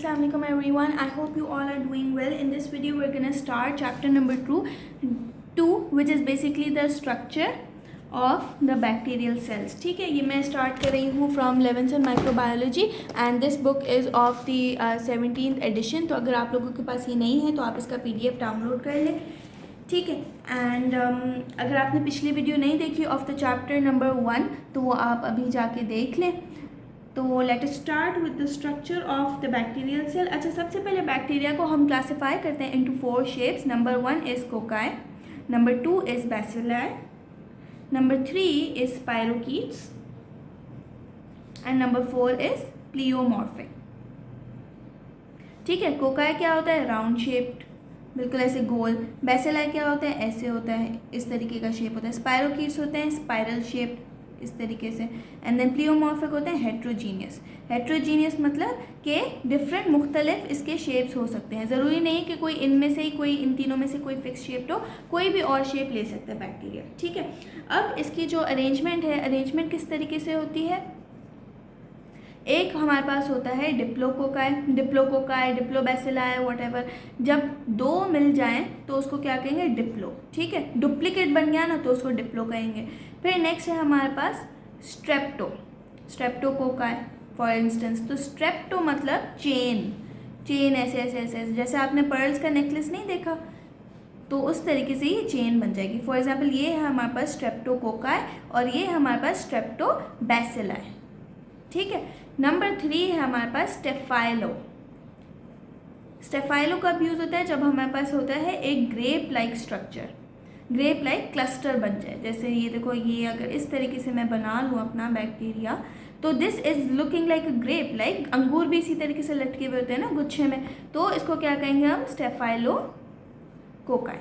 Assalamualaikum everyone. I hope you all are doing well. In this video we're gonna start chapter number 2 which is basically the structure of the bacterial cells. ठीक है, ये मैं start कर रही हूँ from Levinson Microbiology and this book is of the 17th edition. तो अगर आप लोगों के पास ये नहीं है तो आप इसका PDF डाउनलोड कर लें, ठीक है. एंड अगर आपने पिछली वीडियो नहीं देखी ऑफ द चैप्टर नंबर 1 तो वो आप अभी जाके देख लें. तो let us start with the structure of the bacterial cell. अच्छा, सबसे पहले बैक्टीरिया को हम क्लासीफाई करते हैं into 4 shapes. Number 1 is cocci, number 2 is bacilli, number 3 is spirochaetes and number 4 is pleomorphic. ठीक है, कोकाई क्या होता है? राउंड शेप्ड, बिल्कुल ऐसे गोल. बैसिलाई क्या होता है? ऐसे होता है, इस तरीके का शेप होता है. स्पाइरोकीट्स होते हैं स्पाइरल शेप्ड, इस तरीके से. एंड देन प्लियोमॉर्फिक होते हैं हेट्रोजीनियस. हेट्रोजीनियस मतलब कि डिफरेंट मुख्तलिफ इसके शेप्स हो सकते हैं. ज़रूरी नहीं कि कोई इनमें से ही, कोई इन तीनों में से कोई फिक्स शेप हो, कोई भी और शेप ले सकता है बैक्टीरिया. ठीक है, अब इसकी जो अरेंजमेंट है, अरेंजमेंट किस तरीके से होती है? एक हमारे पास होता है डिप्लोकोकाई, डिप्लोबैसिलाई व्हाटएवर. जब दो मिल जाएं तो उसको क्या कहेंगे? डिप्लो. ठीक है, डुप्लीकेट बन गया ना तो उसको डिप्लो कहेंगे. फिर नेक्स्ट है हमारे पास स्ट्रेप्टोकोकाई फॉर इंस्टेंस. तो स्ट्रेप्टो मतलब चेन ऐसे ऐसे ऐसे, जैसे आपने पर्ल्स का नेकलेस नहीं देखा, तो उस तरीके से ये चेन बन जाएगी. फॉर एग्जाम्पल ये है हमारे पास स्ट्रेप्टोकोकाई और ये है हमारे पास स्ट्रेप्टोबैसिलाई. ठीक है, नंबर 3 है हमारे पास स्टेफाइलो. स्टेफाइलो कब यूज़ होता है? जब हमारे पास होता है एक grape like structure, grape like cluster बन जाए. जैसे ये देखो, ये अगर इस तरीके से मैं बना लूँ अपना बैक्टीरिया, तो this is looking like a grape. Like अंगूर भी इसी तरीके से लटके हुए होते हैं ना गुच्छे में, तो इसको क्या कहेंगे हम? Staphylo cocci.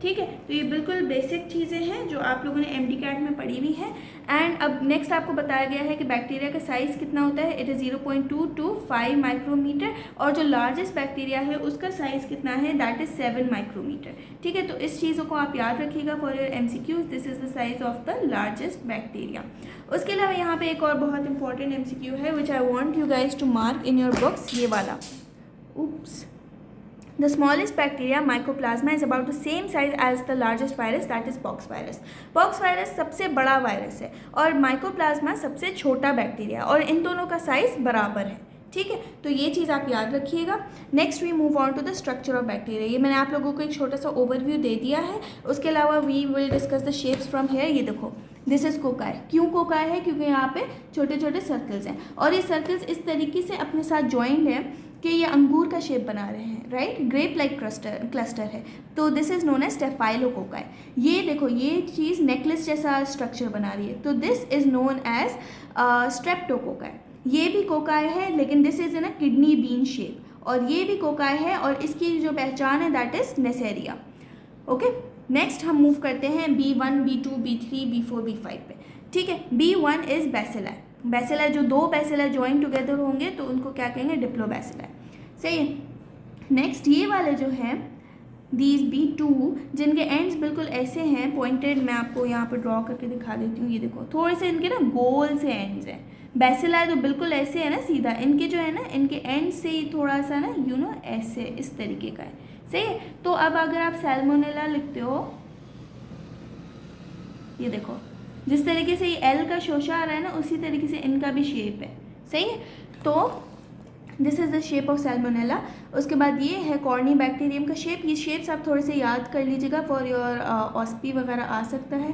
ठीक है, तो ये बिल्कुल बेसिक चीज़ें हैं जो आप लोगों ने एमडी कैट में पढ़ी हुई है. एंड अब नेक्स्ट आपको बताया गया है कि बैक्टीरिया का साइज़ कितना होता है. इट इज़ 0.225 माइक्रोमीटर और जो लार्जेस्ट बैक्टीरिया है उसका साइज़ कितना है? That is 7 micrometre. ठीक है, तो इस चीज़ों को आप याद रखिएगा for your MCQs. This is the size of the largest bacteria. उसके अलावा यहाँ पे एक और बहुत इंपॉर्टेंट MCQ है which I want you guys to mark in your books. ये वाला, oops. The smallest bacteria, mycoplasma, is about the same size as the largest virus, that is pox virus. Pox virus सबसे बड़ा virus है और mycoplasma सबसे छोटा bacteria, और इन दोनों का साइज़ बराबर है. ठीक है, तो ये चीज़ आप याद रखिएगा. Next we move on to the structure of bacteria. ये मैंने आप लोगों को एक छोटा सा ओवरव्यू दे दिया है. उसके अलावा we will discuss the shapes from here. ये देखो, दिस इज़ कोकाई. क्यों कोकाई है? क्योंकि यहाँ पे छोटे छोटे सर्कल्स हैं और ये सर्कल्स इस तरीके से अपने साथ ज्वाइंट हैं कि ये अंगूर का शेप बना रहे हैं. राइट, ग्रेप लाइक क्लस्टर है. तो this is known as staphylococci. ये देखो, ये चीज़ नेकलेस जैसा स्ट्रक्चर बना रही है, तो this is known as streptococci. ये भी कोकाई है लेकिन this is in a kidney bean shape, और ये भी कोकाई है और इसकी जो पहचान है that is Neisseria. Okay, next हम मूव करते हैं B1, B2, B3, B4, B5 पे. ठीक है, B1 इज़ बैसिलाई. बैसिलाई, जो दो बैसिलाई ज्वाइन टुगेदर होंगे तो उनको क्या कहेंगे? डिप्लोबैसिलाई. सही है. नेक्स्ट ये वाले जो हैं दीज B2, जिनके एंड्स बिल्कुल ऐसे हैं पॉइंटेड, मैं आपको यहाँ पर ड्रॉ करके दिखा देती हूँ. ये देखो, थोड़े से इनके ना गोल से एंड्स हैं. बैसिलाई तो बिल्कुल ऐसे है ना सीधा, इनके जो है ना, इनके एंड से ही थोड़ा सा ना ऐसे इस तरीके का है. सही है. तो अब अगर आप सैल्मोनेला लिखते हो, ये देखो जिस तरीके से ये एल का शोशा आ रहा है ना, उसी तरीके से इनका भी शेप है. सही है. तो this is the shape of Salmonella. उसके बाद ये है कॉर्नी बैक्टीरियम का शेप. ये शेप्स आप थोड़े से याद कर लीजिएगा फॉर योर ऑस्पी वगैरह आ सकता है.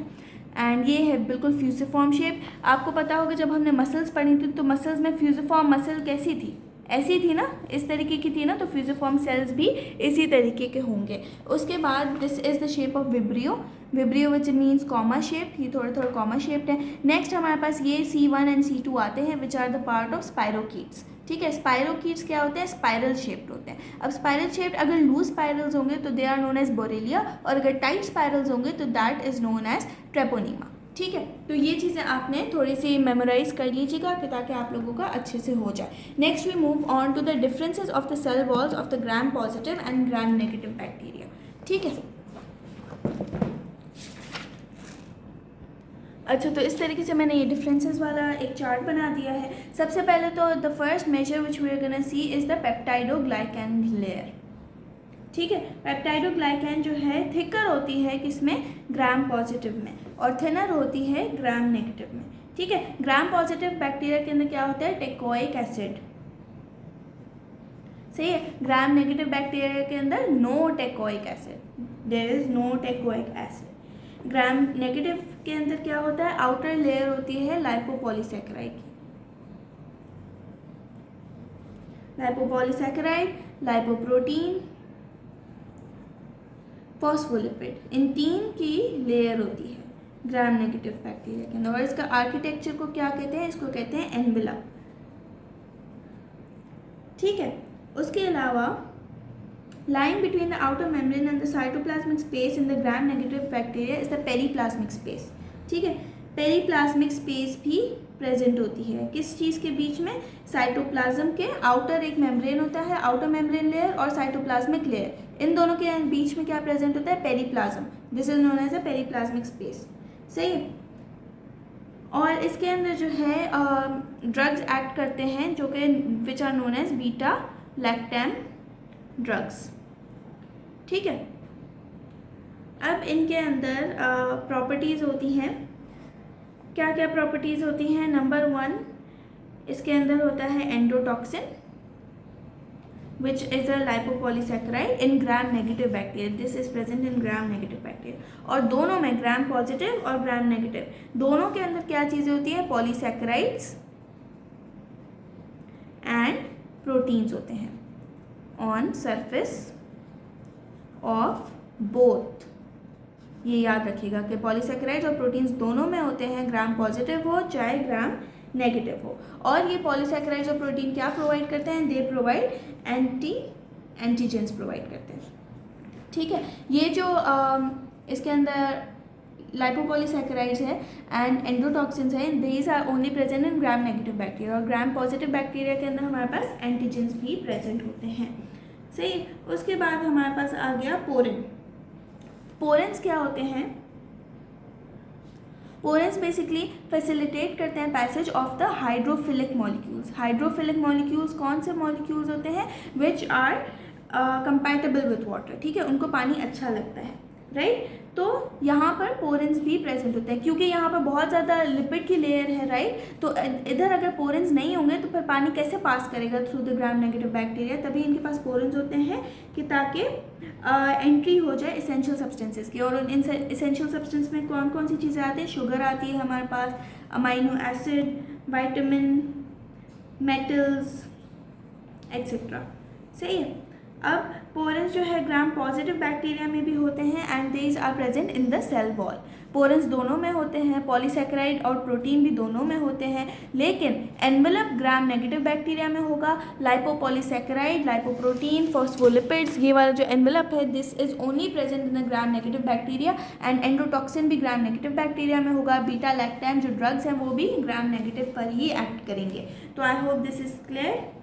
एंड ये है बिल्कुल फ्यूजिफॉर्म शेप. आपको पता होगा जब हमने मसल्स पढ़ी थी तो मसल्स में फ्यूजिफॉर्म मसल कैसी थी? ऐसी थी ना, इस तरीके की थी ना. तो फ्यूजिफॉर्म सेल्स भी इसी तरीके के होंगे. उसके बाद this is the shape of vibrio. Vibrio which means comma shape. ये थोड़े थोड़े कॉमा शेप्ड है. नेक्स्ट हमारे पास ये C1 एंड C2 आते हैं which are the part of spirochaetes. ठीक है, स्पाइरोकीट्स क्या होते हैं? स्पाइरल शेप्ड होते हैं. अब स्पाइरल शेप्ड अगर लूज स्पाइरल्स होंगे तो they are known as Borrelia, और अगर टाइट स्पाइरल्स होंगे तो that is known as Treponema. ठीक है, तो ये चीज़ें आपने थोड़ी सी मेमोराइज कर लीजिएगा कि ताकि आप लोगों का अच्छे से हो जाए. Next we move on to the differences of the cell walls of the gram positive and gram negative bacteria. ठीक है, अच्छा, तो इस तरीके से मैंने ये डिफरेंसेस वाला एक चार्ट बना दिया है। सबसे पहले तो the first major which we are gonna see is the peptidoglycan layer. ठीक है, पेप्टाइडोग्लाइकैन जो है थिकर होती है किसमें, ग्राम पॉजिटिव में, और थिनर होती है ग्राम नेगेटिव में। ठीक है, ग्राम पॉजिटिव बैक्टीरिया के अंदर क्या होता है, टेकोइक एसिड। सही है, ग्राम नेगेटिव बैक्टीरिया के अंदर no teichoic acid, there is no teichoic acid. Gram negative के अंदर क्या होता है, आउटर लेयर होती है लाइपोपॉलीसैकेराइड की, लाइपोपॉलीसैकेराइड, लाइपोप्रोटीन, फॉस्फोलिपिड, इन तीन की लेयर होती है ग्राम नेगेटिव बैक्टीरिया के अंदर। और इसका आर्किटेक्चर को क्या कहते हैं, इसको कहते हैं एनवेलप। ठीक है, उसके अलावा lying between the outer membrane and the cytoplasmic space in the gram negative bacteria is the periplasmic space. ठीक है, पेरीप्लाज्मिक स्पेस भी प्रेजेंट होती है किस चीज़ के बीच में, साइटोप्लाज्म के आउटर एक मेम्ब्रेन होता है, आउटर मेम्ब्रेन लेयर और साइटोप्लाज्मिक लेयर, इन दोनों के बीच में क्या प्रेजेंट होता है, periplasm. This is known as a periplasmic space. सही है, और इसके अंदर जो है ड्रग्स एक्ट करते हैं जो कि which are known as beta lactam drugs. ठीक है, अब इनके अंदर प्रॉपर्टीज़ होती हैं, क्या क्या प्रॉपर्टीज़ होती हैं। नंबर 1, इसके अंदर होता है endotoxin which is a lipopolysaccharide in gram negative bacteria. This is present in gram negative bacteria. और दोनों में ग्राम पॉजिटिव और ग्राम नेगेटिव दोनों के अंदर क्या चीज़ें होती हैं, पॉलीसैकेराइड्स एंड प्रोटीन्स होते हैं ऑन सरफेस ऑफ बोथ। ये याद रखिएगा कि पॉलीसैकेराइड्स और प्रोटीन्स दोनों में होते हैं, ग्राम पॉजिटिव हो चाहे ग्राम नेगेटिव हो। और ये पॉलीसैकेराइड्स और प्रोटीन क्या प्रोवाइड करते हैं, दे प्रोवाइड एंटीजेंस प्रोवाइड करते हैं। ठीक है, ये जो इसके अंदर लाइपोपॉलीसैकेराइड्स है एंड एंडोटॉक्सिन्स हैं, these are only present in gram negative bacteria. और ग्राम पॉजिटिव बैक्टीरिया के अंदर हमारे पास एंटीजेंस भी प्रेजेंट होते हैं। सही, उसके बाद हमारे पास आ गया पोरेन। पोरेंस क्या होते हैं, पोरेंस बेसिकली फैसिलिटेट करते हैं passage of the hydrophilic molecules. Hydrophilic molecules कौन से मॉलिक्यूल्स होते हैं, which are compatible with water. ठीक है, उनको पानी अच्छा लगता है, राइट। तो यहाँ पर पोरेंस भी प्रेजेंट होते हैं क्योंकि यहाँ पर बहुत ज़्यादा लिपिड की लेयर है, राइट। तो इधर अगर पोरेंस नहीं होंगे तो फिर पानी कैसे पास करेगा, through the gram negative bacteria. तभी इनके पास पोरेंस होते हैं कि ताकि एंट्री हो जाए इसेंशियल सब्सटेंसेस की। और इन इसेंशियल सब्सटेंस में कौन कौन सी चीज़ें आती हैं, शुगर आती है हमारे पास, amino acid, vitamin, metals etcetera. सही है, अब पोरेंस जो है ग्राम पॉजिटिव बैक्टीरिया में भी होते हैं and these are present in the cell wall. Porins दोनों में होते हैं, पॉलीसैकेराइड और प्रोटीन भी दोनों में होते हैं, लेकिन एनवेलप ग्राम नेगेटिव बैक्टीरिया में होगा। लाइपोपॉलीसैकेराइड, लाइपोप्रोटीन, फॉस्फोलिपिड्स, ये वाला जो एनवेलप है this is only present in the gram negative bacteria. And endotoxin भी ग्राम नेगेटिव बैक्टीरिया में होगा। बीटा लैक्टम जो ड्रग्स हैं वो भी ग्राम नेगेटिव पर ही एक्ट करेंगे। तो I hope this is clear.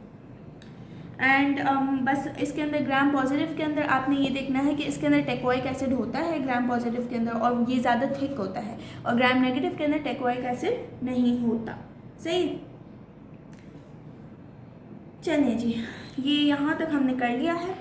And बस इसके अंदर ग्राम पॉजिटिव के अंदर आपने ये देखना है कि इसके अंदर टेकोइक एसिड होता है ग्राम पॉजिटिव के अंदर, और ये ज़्यादा थिक होता है, और ग्राम नेगेटिव के अंदर टेकोइक एसिड नहीं होता। सही, चलिए जी, ये यहाँ तक हमने कर लिया है।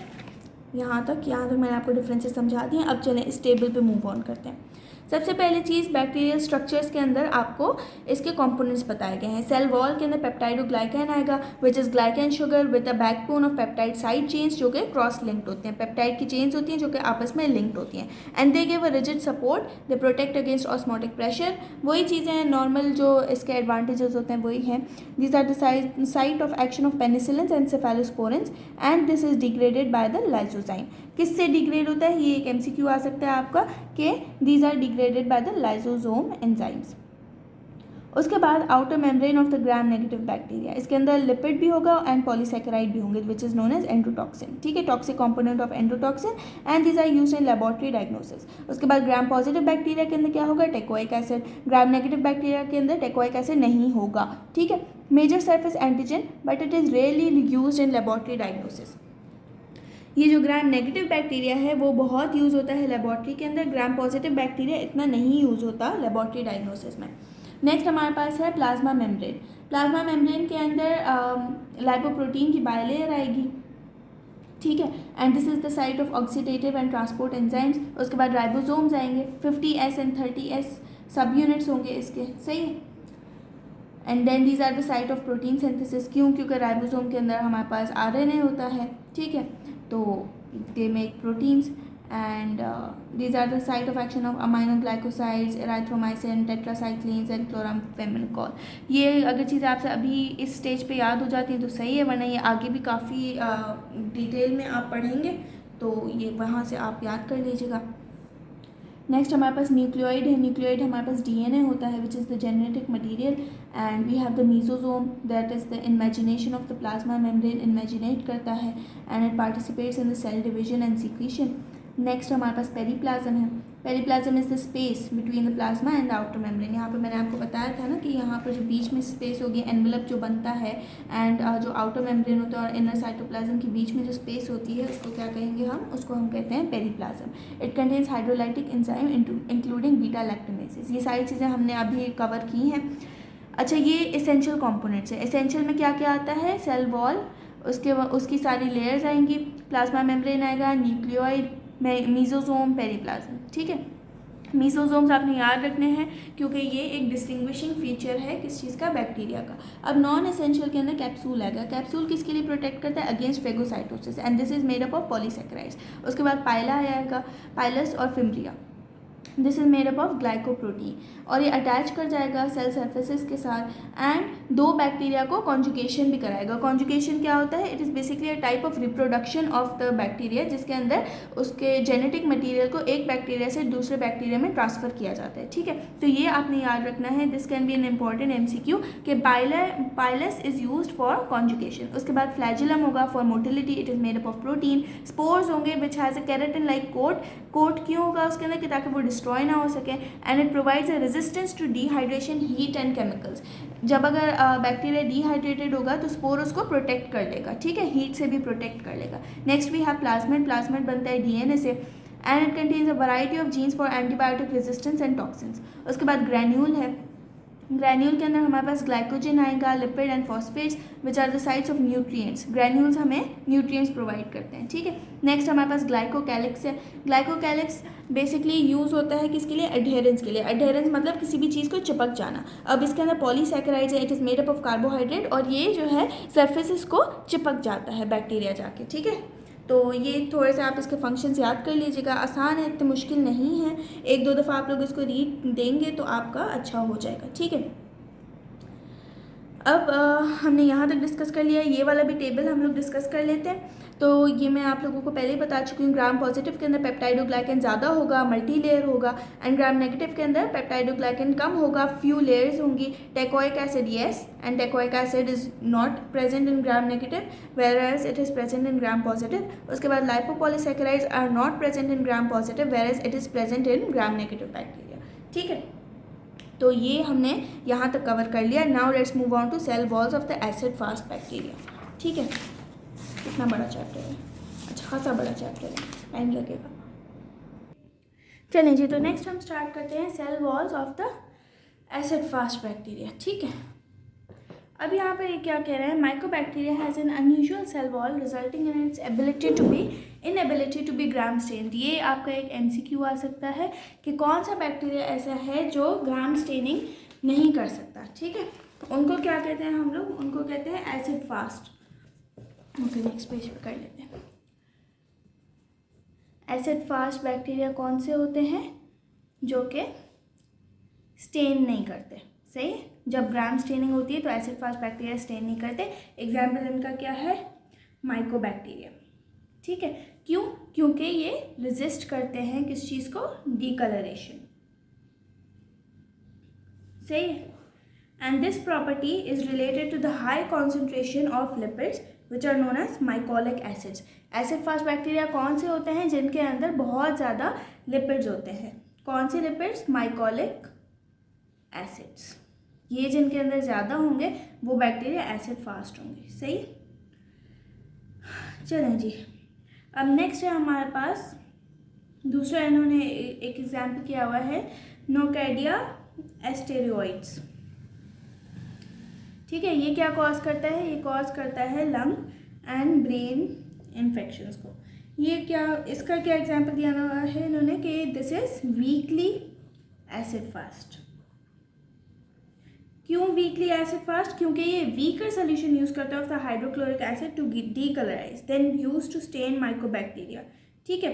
यहाँ तक मैंने आपको डिफरेंसेस समझा दिए। अब चलें इस टेबल पे मूव ऑन करते हैं। सबसे पहली चीज़, बैक्टीरियल स्ट्रक्चर्स के अंदर आपको इसके कंपोनेंट्स बताए गए हैं। सेल वॉल के अंदर पेप्टाइडोग्लाइकैन आएगा which is glycan sugar with a backbone of peptide side chains जो कि क्रॉस लिंक्ड होते हैं। पेप्टाइड की चेन्स होती हैं जो कि आपस में लिंक्ड होती हैं। And they give a rigid support, they protect against osmotic pressure. वही चीज़ें हैं नॉर्मल जो इसके एडवांटेजेस होते हैं वही हैं। These are the site of action of penicillin and cephalosporins and this is degraded by the lysozyme. किससे डिग्रेड होता है, ये एक MCQ आ सकता है आपका कि these are degraded by the lysosome enzymes. उसके बाद outer membrane of the gram negative bacteria, इसके अंदर लिपिड भी होगा एंड पॉलीसैकेराइड भी होंगे which is known as endotoxin. ठीक है, toxic component of endotoxin and these are used in laboratory diagnosis. उसके बाद ग्राम पॉजिटिव बैक्टीरिया के अंदर क्या होगा, teichoic acid. Gram negative bacteria के अंदर टेकोइक एसिड नहीं होगा। ठीक है, major surface antigen but it is rarely used in laboratory diagnosis. ये जो ग्राम नेगेटिव बैक्टीरिया है वो बहुत यूज़ होता है लेबॉर्ट्री के अंदर, ग्राम पॉजिटिव बैक्टीरिया इतना नहीं यूज़ होता लेबॉर्ट्री डायग्नोसिस में। नेक्स्ट हमारे पास है प्लाज्मा मेम्ब्रेन। प्लाज्मा मेम्ब्रेन के अंदर लाइपोप्रोटीन की बायलेयर आएगी, ठीक है, and this is the site of oxidative and transport enzymes. उसके बाद राइबोसोम्स आएंगे, 50S एंड 30S सब यूनिट्स होंगे इसके, सही है। And then these are the site of protein synthesis, क्योंकि राइबोसोम के अंदर हमारे पास RNA होता है, ठीक है, तो they make proteins and these are the site of action of aminoglycosides, erythromycin, tetracyclines and chloramphenicol. ये अगर चीज़ें आपसे अभी इस स्टेज पे याद हो जाती हैं तो सही है, वरना ये आगे भी काफ़ी डिटेल में आप पढ़ेंगे तो ये वहाँ से आप याद कर लीजिएगा। नेक्स्ट हमारे पास न्यूक्लियोइड है। न्यूक्लियोइड हमारे पास DNA होता है which is the genetic material, and we have the mesosome that is the invagination of the plasma membrane, invaginate करता है and it participates in the cell division and secretion. Next हमारे पास periplasm है। Periplasm is the space between the plasma and the outer membrane. यहाँ पे मैंने आपको बताया था ना कि यहाँ पर जो बीच में स्पेस होगी, एनवेलप जो बनता है, एंड जो आउटर मेम्ब्रेन होता है और इनर साइटोप्लाज्म के बीच में जो स्पेस होती है उसको क्या कहेंगे हम, उसको हम कहते हैं periplasm. It contains hydrolytic enzyme including beta lactamases. ये सारी चीज़ें हमने अभी कवर की हैं। अच्छा, ये एसेंशियल कॉम्पोनेंट्स है। एसेंशियल में क्या क्या आता है, सेल वॉल, उसकी सारी लेयर्स आएंगी, प्लाज्मा मेम्ब्रेन आएगा, न्यूक्लियोइड, मीजोसोम, पेरीप्लाज्म, ठीक है। मीसोसोम्स आपने याद रखने हैं क्योंकि ये एक डिस्टिंग्विशिंग फीचर है किस चीज़ का, बैक्टीरिया का। अब नॉन एसेंशियल के अंदर कैप्सूल आएगा। कैप्सूल किसके लिए प्रोटेक्ट करता है, against phagocytosis, and this is made up of polysaccharides. उसके बाद पाइला आएगा, पाइलस और fimbriae, this is made up of glycoprotein, और ये अटैच कर जाएगा सेल सर्फेसिस के साथ, एंड दो बैक्टीरिया को कॉन्जुगेशन भी कराएगा। कॉन्जुगेशन क्या होता है, it is basically a type of reproduction of the bacteria, जिसके अंदर उसके जेनेटिक मटीरियल को एक बैक्टीरिया से दूसरे बैक्टीरिया में ट्रांसफ़र किया जाता है, ठीक है। तो ये आपने याद रखना है, this can be an important MCQ कि pilus is use for conjugation. उसके बाद फ्लैजिलम होगा for motility, it is made up of protein. Spores होंगे which has a keratin like coat क्यों होगा उसके अंदर, कि ताकि वो डिस्ट्रॉय ना हो सके, and it provides a resistance to dehydration, heat and chemicals. जब अगर बैक्टीरिया डिहाइड्रेटेड होगा तो स्पोर उसको प्रोटेक्ट कर लेगा, ठीक है, हीट से भी प्रोटेक्ट कर लेगा। Next we have plasmid. Plasmid बनता है DNA से, and it contains a variety of genes for antibiotic resistance and toxins. उसके बाद ग्रैन्यूल है। ग्रैन्यूल के अंदर हमारे पास ग्लाइकोजन आएगा, lipid and phosphates which are the sites of nutrients. Granules हमें न्यूट्रिएंट्स प्रोवाइड करते हैं, ठीक है। नेक्स्ट हमारे पास ग्लाइकोकैलिक्स है। ग्लाइकोकैलिक्स बेसिकली यूज़ होता है किसके लिए, एडहेरेंस के लिए। एडहेरेंस मतलब किसी भी चीज़ को चिपक जाना। अब इसके अंदर पॉलीसैकेराइड्स है, it is made up of carbohydrate, और ये जो है सर्फेसिस को चिपक जाता है बैक्टीरिया जाके, ठीक है। तो ये थोड़े से आप इसके फंक्शंस याद कर लीजिएगा, आसान है, इतने मुश्किल नहीं है। एक दो दफ़ा आप लोग इसको रीड देंगे तो आपका अच्छा हो जाएगा, ठीक है। अब हमने यहाँ तक डिस्कस कर लिया, ये वाला भी टेबल हम लोग डिस्कस कर लेते हैं। तो ये मैं आप लोगों को पहले ही बता चुकी हूँ, ग्राम पॉजिटिव के अंदर पेप्टाइडोग्लाइकन ज़्यादा होगा, मल्टी लेयर होगा, एंड ग्राम नेगेटिव के अंदर पेप्टाइडोग्लाइकन कम होगा, फ्यू लेयर्स होंगी। Teichoic acid yes, and teichoic acid is not present in gram negative whereas it is present in gram positive. उसके बाद lipopolysaccharides are not present in gram positive whereas it is present in gram negative bacteria, ठीक है। तो ये हमने यहाँ तक cover कर लिया। Now let's move on to cell walls of the acid fast bacteria, ठीक है। कितना बड़ा चैप्टर है, अच्छा खासा बड़ा चैप्टर है, टाइम लगेगा। चलें जी, तो नेक्स्ट हम स्टार्ट करते हैं cell walls of the acid fast bacteria, ठीक है। अब यहाँ पर क्या कह रहे हैं, mycobacteria has an unusual cell wall resulting in its inability to be gram stained. ये आपका एक MCQ आ सकता है कि कौन सा बैक्टीरिया ऐसा है जो ग्राम स्टेनिंग नहीं कर सकता, ठीक है। उनको क्या कहते हैं हम लोग, उनको कहते हैं acid fast. Okay, next page पे कर लेते हैं। एसिड फास्ट बैक्टीरिया कौन से होते हैं, जो कि स्टेन नहीं करते, सही है। जब ग्राम स्टेनिंग होती है तो एसिड फास्ट बैक्टीरिया स्टेन नहीं करते। एग्जाम्पल इनका क्या है, माइकोबैक्टीरिया, ठीक है। क्यों, क्योंकि ये रेजिस्ट करते हैं किस चीज़ को, डीकलरेशन, सही है। And this property is related to the high concentration of lipids which are known as mycolic acids. Acid fast bacteria कौन से होते हैं, जिनके अंदर बहुत ज़्यादा लिपिड्स होते हैं। कौन से लिपिड्स, माइकोलिक एसिड्स। ये जिनके अंदर ज़्यादा होंगे वो बैक्टीरिया एसिड फास्ट होंगे, सही। चलें जी, अब नेक्स्ट है हमारे पास दूसरा, इन्होंने एक एग्जाम्पल किया हुआ है नोकैडिया एस्टेरॉइड्स। ठीक है, ये क्या कॉज करता है? ये कॉज करता है लंग एंड ब्रेन इन्फेक्शंस को। ये क्या, इसका क्या एग्जाम्पल दिया हुआ है इन्होंने कि this is weakly acid fast. क्यों वीकली एसिड फास्ट? क्योंकि ये वीकर सोल्यूशन यूज करता है of the hydrochloric acid to decolorize than used to stain mycobacteria. ठीक है,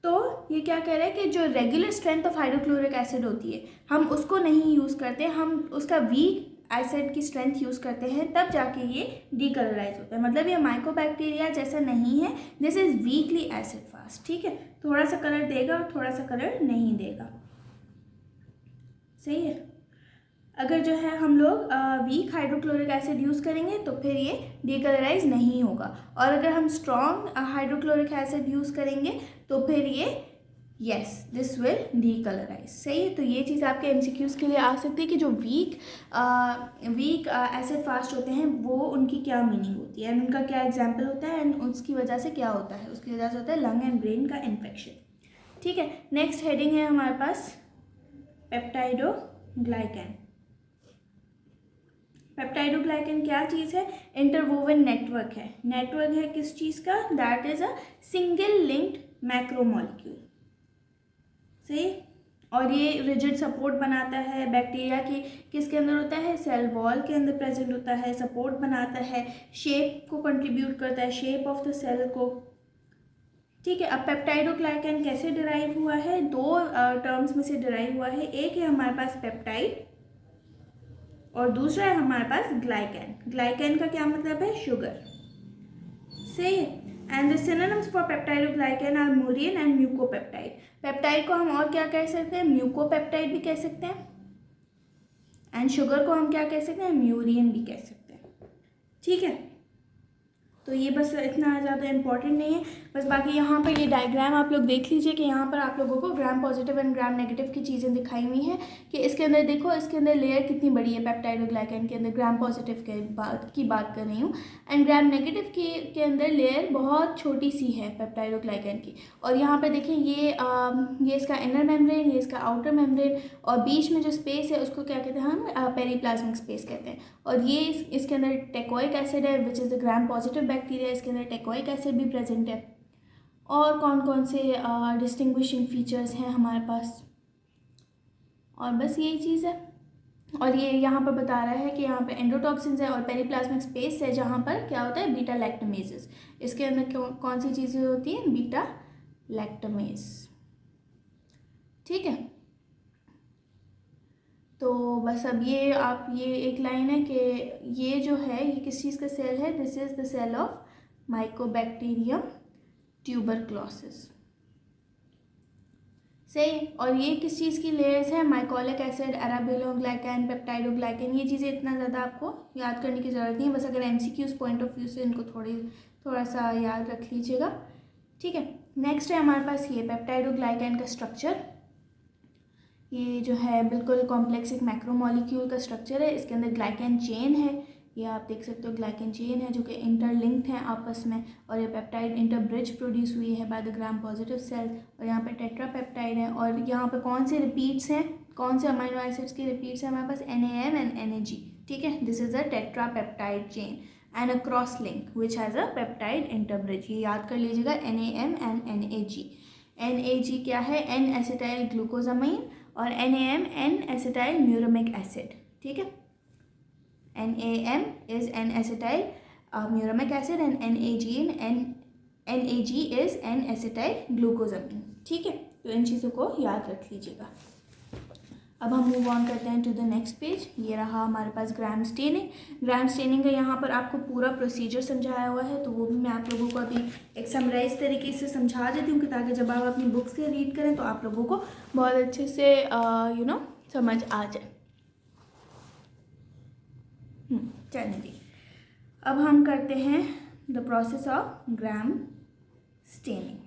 तो ये क्या कह रहा है कि जो regular strength of hydrochloric acid होती है हम उसको नहीं यूज़ करते, हम उसका वीक एसिड की स्ट्रेंथ यूज़ करते हैं, तब जाके ये डीकलराइज होता है। मतलब ये माइकोबैक्टीरिया जैसा नहीं है, this is weakly acid fast. ठीक है, थोड़ा सा कलर देगा और थोड़ा सा कलर नहीं देगा। सही है। अगर जो है हम लोग वीक हाइड्रोक्लोरिक एसिड यूज़ करेंगे तो फिर ये डीकलराइज नहीं होगा, और अगर हम स्ट्रॉन्ग हाइड्रोक्लोरिक एसिड यूज़ करेंगे तो फिर ये यस दिस विल डीकलराइज। सही है, तो ये चीज़ आपके एमसीक्यूज़ के लिए आ सकती है कि जो वीक एसिड फास्ट होते हैं वो उनकी क्या मीनिंग होती है एंड उनका क्या एग्जाम्पल होता है एंड उसकी वजह से क्या होता है। उसकी वजह से होता है लंग एंड ब्रेन का इन्फेक्शन। ठीक है, नेक्स्ट हेडिंग है हमारे पास पेप्टाइडोग्लाइकैन। पेप्टाइडोग्लाइकैन क्या चीज़ है? इंटरवोवन नेटवर्क है। नेटवर्क है किस चीज़ का? That is a single linked macromolecule. सही, और ये रिजिड सपोर्ट बनाता है बैक्टीरिया की, किसके अंदर होता है? सेल वॉल के अंदर प्रेजेंट होता है, सपोर्ट बनाता है, शेप को कंट्रीब्यूट करता है, शेप ऑफ द सेल को। ठीक है, अब पेप्टाइडोग्लाइकैन कैसे डिराइव हुआ है? दो टर्म्स में से डिराइव हुआ है। एक है हमारे पास पेप्टाइड और दूसरा है हमारे पास ग्लाइकैन। ग्लाइकैन का क्या मतलब है? शुगर। सही है, and the synonyms for peptidoglycan are murein and mucopeptide. Peptide को हम और क्या कह सकते हैं? म्यूकोपेप्टाइड भी कह सकते हैं, एंड शुगर को हम क्या कह सकते हैं? म्यूरिन भी कह सकते हैं। ठीक है, तो ये बस इतना ज़्यादा इंपॉर्टेंट नहीं है, बस बाकी यहाँ पर ये डायग्राम आप लोग देख लीजिए कि यहाँ पर आप लोगों को ग्राम पॉजिटिव एंड ग्राम नेगेटिव की चीज़ें दिखाई हुई हैं कि इसके अंदर देखो, इसके अंदर लेयर कितनी बड़ी है पेप्टाइडोग्लाइकैन के अंदर। ग्राम पॉजिटिव की बात कर रही हूँ, एंड ग्राम नेगेटिव के अंदर लेयर बहुत छोटी सी है पेप्टाइडोग्लाइकैन की। और यहाँ पर देखें ये इसका इनर मेम्ब्रेन, ये इसका आउटर मेम्ब्रेन, और बीच में जो स्पेस है उसको क्या कहते हैं? हम पेरीप्लाज्मिक स्पेस कहते हैं। और ये इसके अंदर टेकोइक एसिड है which is the gram positive bacteria, इसके अंदर टेकोइक एसिड भी प्रेजेंट है। और कौन कौन से डिस्टिंग्विशिंग फीचर्स हैं हमारे पास, और बस यही चीज़ है। और ये यहाँ पर बता रहा है कि यहाँ पे एंडोटॉक्सिन्स है और पेरीप्लाज्मिक स्पेस है जहाँ पर क्या होता है? बीटा लैक्टमेजेस। इसके अंदर कौन सी चीज़ें होती हैं? Beta lactamase. ठीक है, तो बस अब ये एक लाइन है कि ये जो है ये किस चीज़ का सेल है? This is the cell of mycobacterium tuberculosis. सही, और ये किस चीज़ की लेयर्स हैं? Mycolic acid, arabinoglycan, peptidoglycan. ये चीज़ें इतना ज़्यादा आपको याद करने की ज़रूरत नहीं है, बस अगर एमसीक्यूज़ पॉइंट ऑफ व्यू से इनको थोड़ा सा याद रख लीजिएगा। ठीक है, नेक्स्ट है हमारे पास ये पेप्टाइडोग्लाइकैन का स्ट्रक्चर। ये जो है बिल्कुल कॉम्प्लेक्स एक मैक्रोमोलिक्यूल का स्ट्रक्चर है। इसके अंदर ग्लाइकैन चेन है, ये आप देख सकते हो ग्लाइकैन चेन है जो कि इंटरलिंक्ड है आपस में, और ये पेप्टाइड इंटरब्रिज प्रोड्यूस हुई है by the gram positive cell. और यहाँ पे टेट्रापेप्टाइड है, और यहाँ पे कौन से रिपीट्स हैं, कौन से अमीनो एसिड्स के रिपीट्स हैं हमारे पास? NAM and NAG। ठीक है, this is a tetrapeptide chain and a cross link which has a peptide interbridge. ये याद कर लीजिएगा, NAM एंड NAG। NAG क्या है? N एसिटाइल ग्लूकोजामाइन, और NAM N acetyl muramic acid. ठीक है, NAM is N acetyl muramic acid and NAG is N acetyl glucosamine. ठीक है, तो इन चीज़ों को याद रख लीजिएगा। अब हम मूव ऑन करते हैं टू द नेक्स्ट पेज। ये रहा हमारे पास ग्राम स्टेनिंग। ग्राम स्टेनिंग का यहाँ पर आपको पूरा प्रोसीजर समझाया हुआ है, तो वो भी मैं आप लोगों को अभी एक समराइज तरीके से समझा देती हूँ कि ताकि जब आप अपनी बुक्स के रीड करें तो आप लोगों को बहुत अच्छे से समझ आ जाए। चलिए दी, अब हम करते हैं the process of gram staining.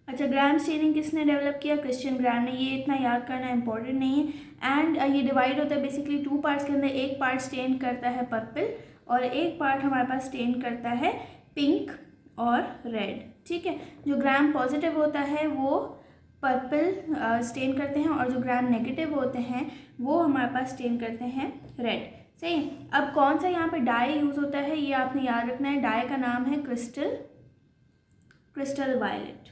अच्छा, ग्राम स्टेनिंग किसने डेवलप किया? क्रिश्चियन ग्राम ने। ये इतना याद करना इंपॉर्टेंट नहीं है। एंड ये डिवाइड होता है बेसिकली 2 पार्ट्स के अंदर। एक पार्ट स्टेन करता है पर्पल और एक पार्ट हमारे पास स्टेन करता है पिंक और रेड, ठीक है। जो ग्राम पॉजिटिव होता है वो पर्पल स्टेन करते हैं और जो ग्राम नेगेटिव होते हैं वो हमारे पास स्टेन करते हैं रेड, सही है। अब कौन सा यहाँ पे डाई यूज़ होता है ये आपने याद रखना है। डाई का नाम है क्रिस्टल वायलेट,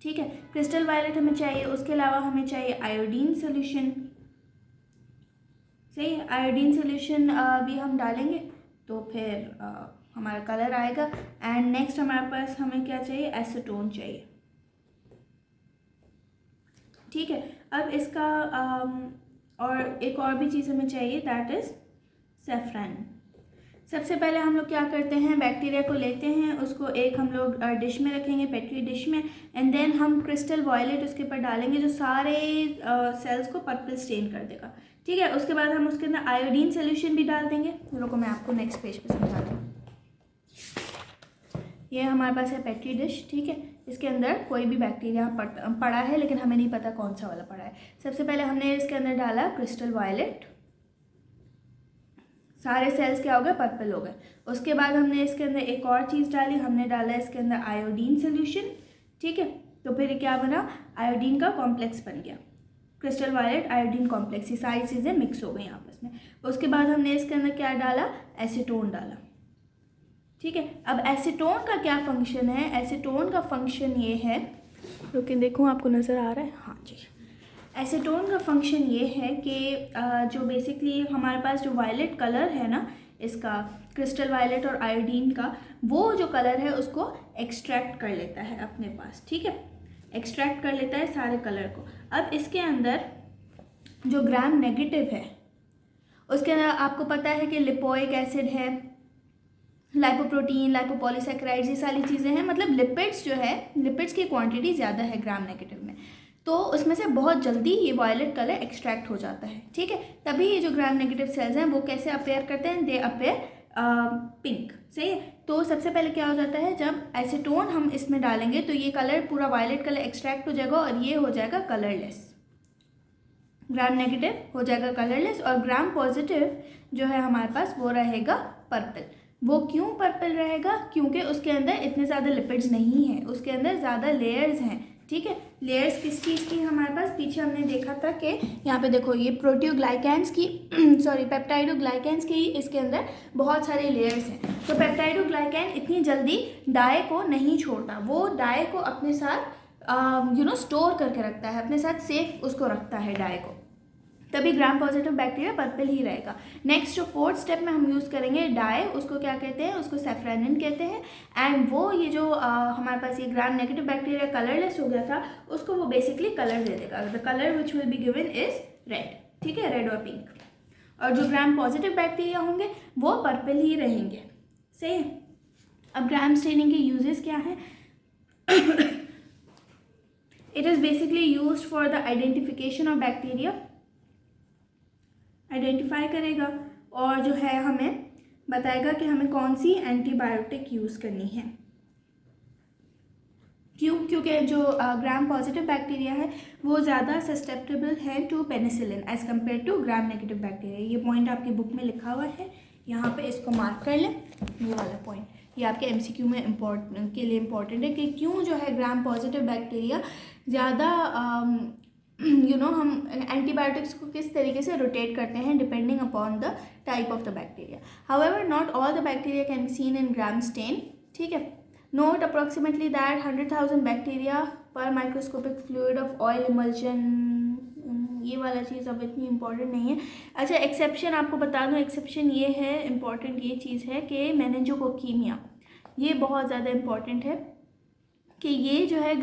ठीक है। क्रिस्टल वायलेट हमें चाहिए। उसके अलावा हमें चाहिए आयोडीन सोल्यूशन, सही है। आयोडीन सोल्यूशन भी हम डालेंगे तो फिर हमारा कलर आएगा। एंड नेक्स्ट हमारे पास हमें क्या चाहिए, एसीटोन चाहिए, ठीक है। अब इसका और एक और भी चीज़ हमें चाहिए, दैट इज़ सैफरन। सबसे पहले हम लोग क्या करते हैं, बैक्टीरिया को लेते हैं, उसको एक हम लोग डिश में रखेंगे, पेट्री डिश में, एंड देन हम क्रिस्टल वायलेट उसके ऊपर डालेंगे जो सारे सेल्स को पर्पल स्टेन कर देगा, ठीक है। उसके बाद हम उसके अंदर आयोडीन सोल्यूशन भी डाल देंगे। रुको मैं आपको नेक्स्ट पेज पे समझाती हूँ। ये हमारे पास है पेट्री डिश, ठीक है। इसके अंदर कोई भी बैक्टीरिया पड़ा है लेकिन हमें नहीं पता कौन सा वाला पड़ा है। सबसे पहले हमने इसके अंदर डाला क्रिस्टल वायलेट, सारे सेल्स क्या हो गए, पर्पल हो गए। उसके बाद हमने इसके अंदर एक और चीज़ डाली, हमने डाला इसके अंदर आयोडीन सोल्यूशन, ठीक है। तो फिर क्या बना, आयोडीन का कॉम्प्लेक्स बन गया, क्रिस्टल वायलेट आयोडीन कॉम्प्लेक्स, ये सारी चीज़ें मिक्स हो गई आपस में। उसके बाद हमने इसके अंदर क्या डाला, एसीटोन डाला, ठीक है। अब एसीटोन का क्या फंक्शन है, एसीटोन का फंक्शन ये है, रुकिए देखूँ आपको नज़र आ रहा है, हाँ जी। एसीटोन का फंक्शन ये है कि जो बेसिकली हमारे पास जो वायलेट कलर है ना, इसका क्रिस्टल वायलेट और आयोडीन का, वो जो कलर है उसको एक्सट्रैक्ट कर लेता है अपने पास, ठीक है। एक्सट्रैक्ट कर लेता है सारे कलर को। अब इसके अंदर जो ग्राम नेगेटिव है उसके अंदर आपको पता है कि लिपोइक एसिड है, लाइपोप्रोटीन, लाइपोपॉलीसैकेराइड्स, ये सारी चीज़ें हैं। मतलब लिपिड्स जो है, लिपिड्स की क्वांटिटी ज़्यादा है ग्राम नेगेटिव में, तो उसमें से बहुत जल्दी ये वायलेट कलर एक्सट्रैक्ट हो जाता है, ठीक है। तभी ये जो ग्राम नेगेटिव सेल्स हैं वो कैसे अपेयर करते हैं, दे अपेयर पिंक, सही है। तो सबसे पहले क्या हो जाता है, जब एसीटोन हम इसमें डालेंगे तो ये कलर पूरा वायलेट कलर एक्सट्रैक्ट हो जाएगा और ये हो जाएगा कलरलेस, ग्राम नेगेटिव हो जाएगा कलरलेस, और ग्राम पॉजिटिव जो है हमारे पास वो रहेगा पर्पल। वो क्यों पर्पल रहेगा, क्योंकि उसके अंदर इतने ज़्यादा लिपिड्स नहीं हैं, उसके अंदर ज़्यादा लेयर्स हैं, ठीक है। लेयर्स किस चीज़ की हमारे पास, पीछे हमने देखा था कि यहाँ पे देखो ये प्रोटियोग्लाइकेंस की सॉरी पेप्टाइडोग्लाइकेंस की इसके अंदर बहुत सारे लेयर्स हैं। तो पेप्टाइडोग्लाइकेन इतनी जल्दी डाई को नहीं छोड़ता, वो डाई को अपने साथ स्टोर करके रखता है, अपने साथ सेफ उसको रखता है डाई को, तभी ग्राम पॉजिटिव बैक्टीरिया पर्पल ही रहेगा। नेक्स्ट जो फोर्थ स्टेप में हम यूज़ करेंगे डाई, उसको क्या कहते हैं, उसको सैफरानिन कहते हैं। एंड वो ये जो हमारे पास ये ग्राम नेगेटिव बैक्टीरिया कलरलेस हो गया था, उसको वो बेसिकली कलर दे देगा। The colour which will be given is red, ठीक है, रेड और पिंक। और जो ग्राम पॉजिटिव बैक्टीरिया होंगे वो पर्पल ही रहेंगे, सही है। अब ग्राम स्टेनिंग के यूजेस क्या हैं it is basically used for the identification of bacteria, identify करेगा और जो है हमें बताएगा कि हमें कौन सी एंटीबायोटिक यूज़ करनी है। क्यों, क्योंकि जो ग्राम पॉजिटिव बैक्टीरिया है वो ज़्यादा सस्टेप्टेबल है to penicillin as compared to gram negative bacteria. ये पॉइंट आपकी बुक में लिखा हुआ है, यहाँ पे इसको मार्क कर लें, ये वाला पॉइंट, ये आपके एमसीक्यू में के लिए इम्पॉर्टेंट है कि क्यों जो है ग्राम पॉजिटिव बैक्टीरिया ज़्यादा हम एंटीबायोटिक्स को किस तरीके से रोटेट करते हैं depending upon the type of the bacteria. However not all the bacteria can be seen in gram stain, ठीक है। नोट अप्रोक्सीमेटली दैट 100,000 बैक्टीरिया पर microscopic fluid of oil emulsion, ये वाला चीज़ अब इतनी इंपॉर्टेंट नहीं है। अच्छा, एक्सेप्शन आपको बता दूं, एक्सेप्शन ये है, इंपॉर्टेंट ये चीज़ है कि मेनिंजोकोकीमिया, ये बहुत ज़्यादा इंपॉर्टेंट है कि ये जो है